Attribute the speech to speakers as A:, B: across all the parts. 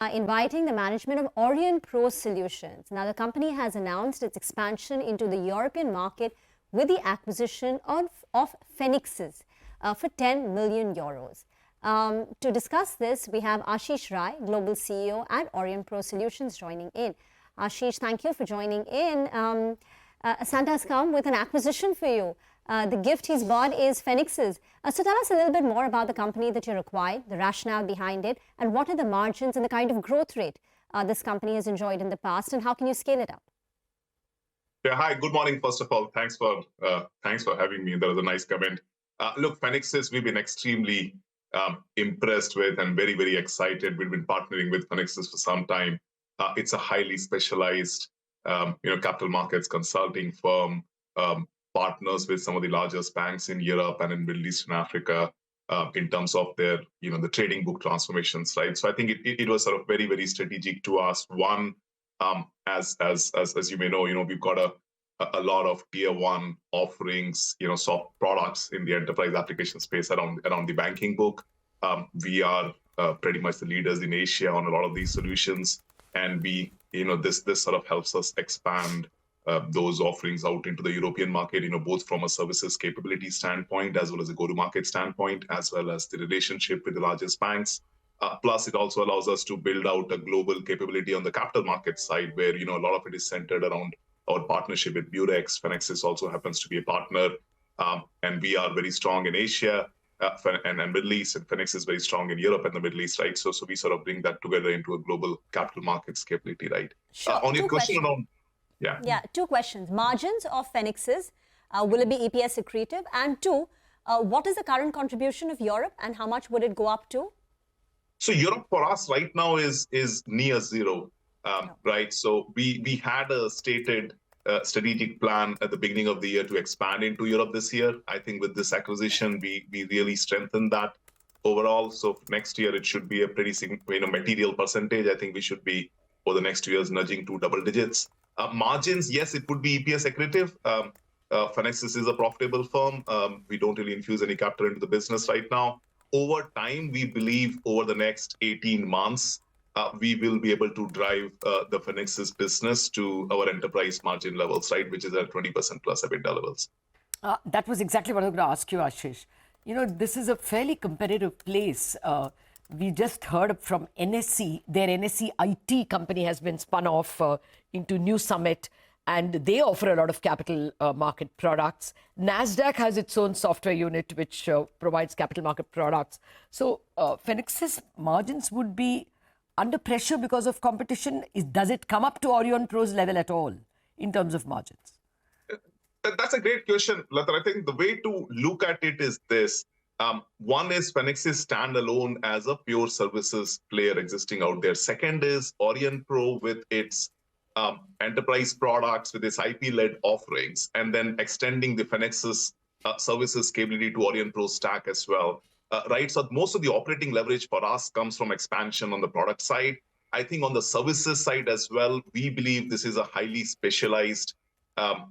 A: Inviting the management of Aurionpro Solutions. Now, the company has announced its expansion into the European market with the acquisition of Fenixys for 10 million euros. To discuss this, we have Ashish Rai, Global CEO at Aurionpro Solutions, joining in. Ashish, thank you for joining in. Santa has come with an acquisition for you. The gift he's bought is Fenixys. So tell us a little bit more about the company that you acquired, the rationale behind it, and what are the margins and the kind of growth rate this company has enjoyed in the past, and how can you scale it up?
B: Yeah, hi, good morning. First of all, thanks for having me. That was a nice comment. Look, Fenixys, we've been extremely impressed with and very, very excited. We've been partnering with Fenixys for some time. It's a highly specialized, capital markets consulting firm, partners with some of the largest banks in Europe and in Middle East and Africa in terms of their, the trading book transformations, right? So I think it was sort of very, very strategic to us. One, as you may know, we've got a lot of tier one offerings, soft products in the enterprise application space around the banking book. We are pretty much the leaders in Asia on a lot of these solutions, and this sort of helps us expand those offerings out into the European market, both from a services capability standpoint, as well as a go-to-market standpoint, as well as the relationship with the largest banks. Plus, it also allows us to build out a global capability on the capital market side, where a lot of it is centered around our partnership with Murex. Fenixys also happens to be a partner, and we are very strong in Asia and Middle East, and Fenixys is very strong in Europe and the Middle East, right? So we sort of bring that together into a global capital markets capability, right?
A: Sure.
B: On your question around,
A: Yeah, two questions. Margins of Fenixys, will it be EPS accretive? And two, what is the current contribution of Europe and how much would it go up to?
B: So Europe for us right now is near zero, right? So we had a stated strategic plan at the beginning of the year to expand into Europe this year. I think with this acquisition, we really strengthened that overall. So next year, it should be a pretty material percentage. I think we should be, for the next 2 years, nudging to double digits. Margins, yes, it would be EPS accretive. Fenixys is a profitable firm. We don't really infuse any capital into the business right now. Over time, we believe over the next 18 months, we will be able to drive the Fenixys business to our enterprise margin levels, right, which is at 20% plus EBITDA levels.
C: That was exactly what I was going to ask you, Ashish. This is a fairly competitive place. We just heard from NSE, their NSE IT company has been spun off into New Summit, and they offer a lot of capital market products. NASDAQ has its own software unit, which provides capital market products. So Fenixys margins would be under pressure because of competition. Does it come up to Aurionpro's level at all in terms of margins?
B: That's a great question, Latha. I think the way to look at it is this. One is Fenixys standalone as a pure services player existing out there. Second is Aurionpro with its enterprise products, with its IP-led offerings, and then extending the Fenixys services capability to Aurionpro stack as well. Right, so most of the operating leverage for us comes from expansion on the product side. I think on the services side as well, we believe this is a highly specialized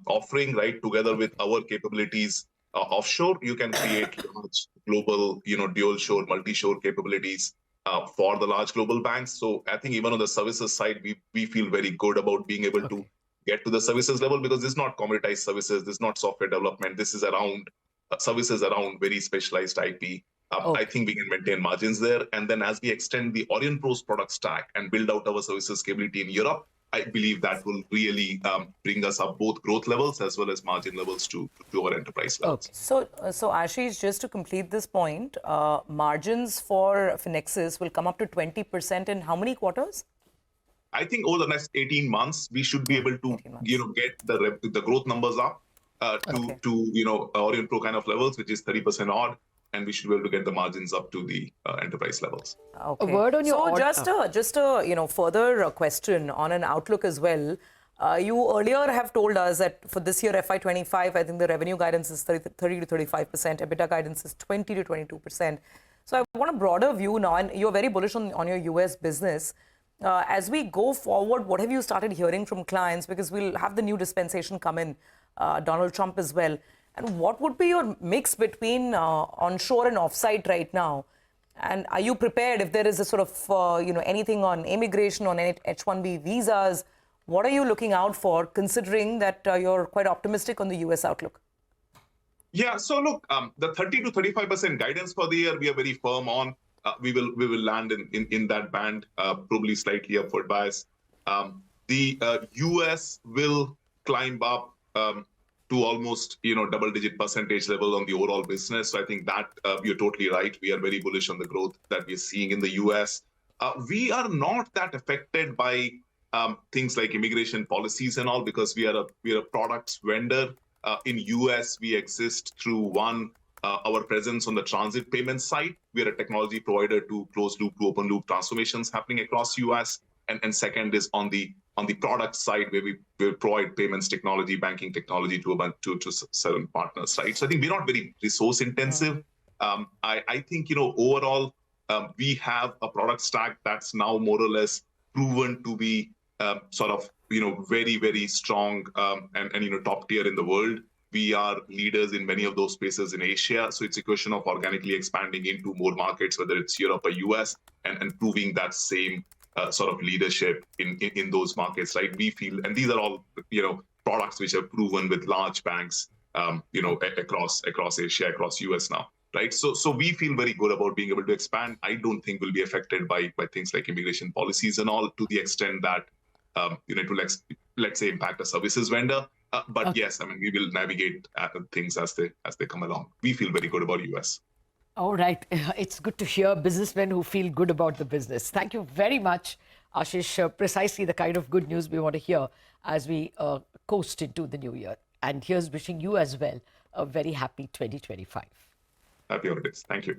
B: offering, right? Together with our capabilities offshore, you can create large global, dual shore, multi-shore capabilities for the large global banks. So I think even on the services side, we feel very good about being able to get to the services level, because this is not commoditized services, this is not software development, this is around services around very specialized IP. I think we can maintain margins there. And then as we extend the Aurionpro's product stack and build out our services capability in Europe, I believe that will really bring us up both growth levels as well as margin levels to our enterprise levels.
D: So Ashish, just to complete this point, margins for Fenixys will come up to 20% in how many quarters?
B: I think over the next 18 months, we should be able to, get the growth numbers up to Aurionpro kind of levels, which is 30% odd. And we should be able to get the margins up to the enterprise levels.
D: Okay.
C: A word on your
D: just a further question on an outlook as well. You earlier have told us that for this year, FY25, I think the revenue guidance is 30 to 35%, EBITDA guidance is 20 to 22%. So I want a broader view now, and you're very bullish on your US business. As we go forward, what have you started hearing from clients? Because we'll have the new dispensation come in, Donald Trump as well. And what would be your mix between onshore and offsite right now? And are you prepared if there is a sort of, anything on immigration, on any H-1B visas? What are you looking out for, considering that you're quite optimistic on the US outlook?
B: Yeah, so look, the 30 to 35% guidance for the year, we are very firm on. We will land in that band, probably slightly upward bias. The US will climb up to almost double-digit percentage level on the overall business. So I think that you're totally right. We are very bullish on the growth that we're seeing in the US. We are not that affected by things like immigration policies and all, because we are a products vendor. In US, we exist through our presence on the transit payment side. We are a technology provider to closed loop to open loop transformations happening across US. And second is on the product side, where we provide payments technology, banking technology to certain partners, right? So I think we're not very resource intensive. I think overall we have a product stack that's now more or less proven to be very, very strong and top tier in the world. We are leaders in many of those spaces in Asia. So it's a question of organically expanding into more markets, whether it's Europe or US, and proving that same sort of leadership in those markets, right? We feel, and these are all products which are proven with large banks, across Asia, across US now, right? So we feel very good about being able to expand. I don't think we'll be affected by things like immigration policies and all, to the extent that it will, let's say, impact a services vendor. But okay. Yes, I mean, we will navigate things as they come along. We feel very good about US.
C: All right. It's good to hear businessmen who feel good about the business. Thank you very much, Ashish. Precisely the kind of good news we want to hear as we coast into the new year. And here's wishing you as well a very happy 2025.
B: Happy holidays. Thank you.